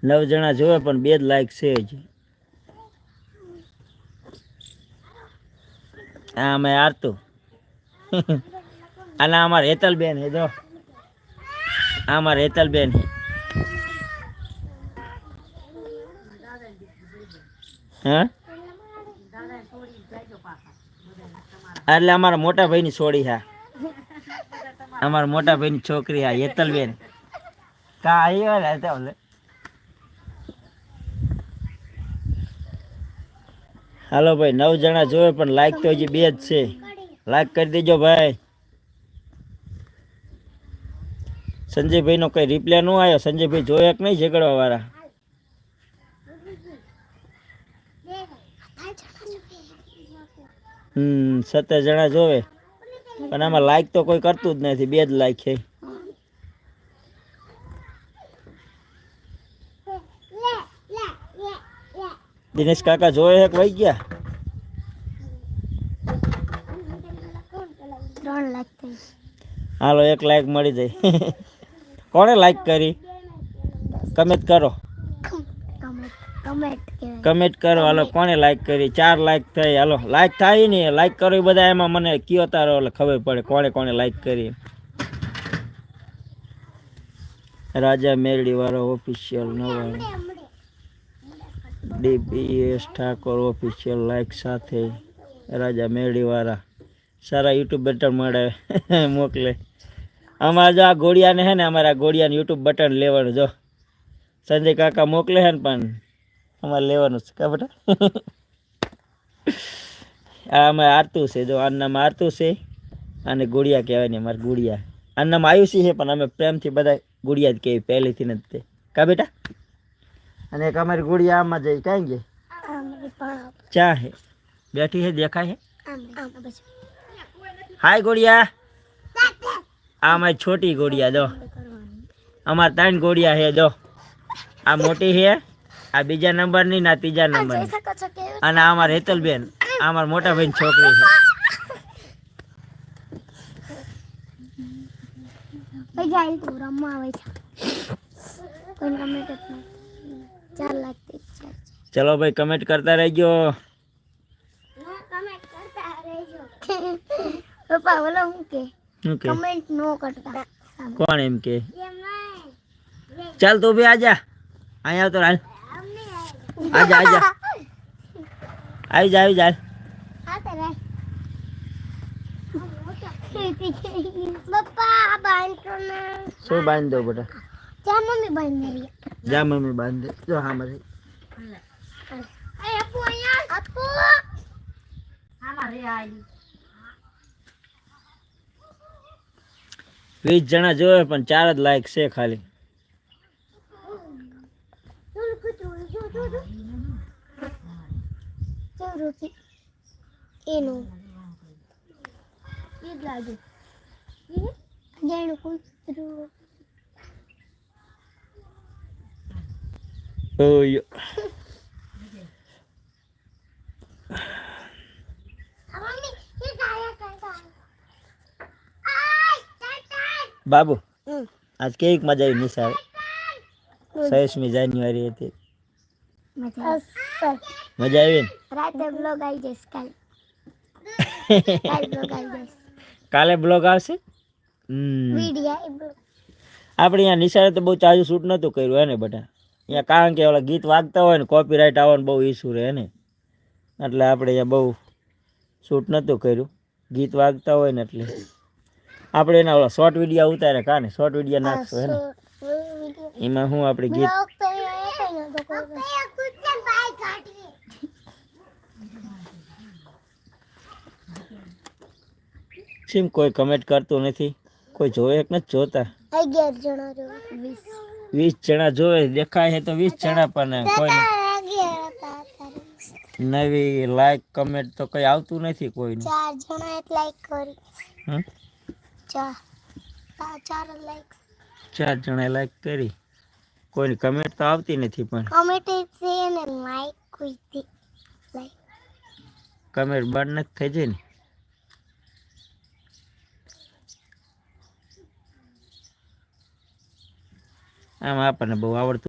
9 જણા જોવે પણ 2 જ લાઈક છે હજી. આ અમે આરતું અને અમાર હેતલ બેન હે જો અમાર હેતલ બેન હે એટલે અમારા મોટા ભાઈ ની છોડી હા અમારા મોટા ભાઈ ની છોકરી હા હેતલ બેન કા આવ્યો લે હાલો ભાઈ 9 જણા જોવે પણ લાઈક તો હજી 2 જ છે. લાઈક કરી દેજો ભાઈ. સંજયભાઈ નો કઈ રિપ્લાય ન આવ્યો. સંજયભાઈ જોયા કે નહીં ઝઘડવા વાળા? 17 જણા જોવે પણ આમાં લાઈક તો કોઈ કરતું જ નથી. 2 જ લાઈક છે. દિનેશ કાકા જોવે એક વહી ગયા. 3 લાખ થઈ. હાલો 1 લાઈક મળી જાય. કોણે લાઈક કરી? કમેન્ટ કરો. કમેન્ટ કરો. હાલો કોણે લાઈક કરી? 4 લાઈક થઈ. હાલો લાઈક થાય ને લાઈક કરો બધા એમાં મને કયો તારો એટલે ખબર પડે કોણે કોણે લાઈક કરી. રાજા મેરડી વાળો ઓફિશિયલ નવા DPS ઠાકોર ઓફિશિયલ લાઈક સાથે રાજા મેરડી વાળા સારા યુટ્યુબ બટન મળે મોકલે. અમારે જો આ ગોળિયાને હે ને અમારા ગોળિયાને યુટ્યુબ બટન લેવાનું જો સંજય કાકા મોકલે હે ને પણ અમારે લેવાનું છે કા બેટા. આ અમે આરતું છે જો આનું નામ આરતું છે અને ગુડિયા કહેવાય ને અમારે ગુડિયા. આનું નામ આયુષી છે પણ અમે પ્રેમથી બધા ગુડિયા જ કહેવી પહેલેથી ને તે કા બેટા. અને એક અમારી ગુડિયા આમાં જઈ ક્યાં ગઈ? ચા હે બેઠી હે દેખાય હે. હાય ગુડિયા. આ અમારી છોટી ગુડિયા જો અમારે 3 ગુડિયા હે જો આ મોટી હે આ બીજા નંબરની ના ત્રીજા નંબરની અને આ અમાર હેતલબેન આ અમાર મોટા ભાઈની છોકરી છે. ચલો ભાઈ કમેન્ટ કરતા રહેજો. પપ્પા બોલો હું કે કમેન્ટ નો કરતા. કોણ એમ કે? ચાલ તું બી આજા અહીંયા તો હાલ આજા આજા આવી જા આવી જા. પપ્પા બાંધો ને. શું બાંધ દો બેટા? જા મમ્મી બાંધી. જા મમ્મી બાંધ દે જો હા મારી. એ આપુ અહીંયા આપુ. આમાં રે આઈ. 20 જણા જોવે પણ 4 જ લાઈક છે ખાલી. એનું એ લાગે જાણું કૂતરું. ઓય બાબુ આજ કેવી મજા આવી નિશાળે? 26મી જાન્યુઆરી હતી. મજા આવી ને? રાતે બ્લોગ આવી જશે કાલે. કાલે બ્લોગ આવશે. આપણે અહીંયા નિશાળે તો બહુ ચાજુ શૂટ નહોતું કર્યું હે ને બધા અહીંયા કારણ કે ઓલા ગીત વાગતા હોય ને કોપીરાઇટ આવવાનો બહુ ઇસ્યુ રહે ને એટલે આપણે અહીંયા બહુ શૂટ નહોતું કર્યું. ગીત વાગતા હોય ને એટલે આપણે એના ઓલા શોર્ટ વિડીયો ઉતારે કાને શોર્ટ વિડીયો નાખશો હે ને એમાં હું આપણે ગીત સિમ કોઈ કમેન્ટ કરતું નથી. કોઈ જોવે કે નથી જોતા? 11 જણા જો 20 જણા જોવે દેખાય છે તો 20 જણા પણ કોઈ નવી લાઈક કમેન્ટ તો કઈ આવતું નથી કોઈ. 4 જણા એક લાઈક કરી. 4 લાઈક 4 જણા લાઈક કરી. કોઈની કમેન્ટ તો આવતી નથી પણ કમેન્ટ છે ને લાઈક કોઈ થી લાઈક કમેન્ટ બંધ નથી થઈ જાય ને. આમ આપણને બહુ આવડતું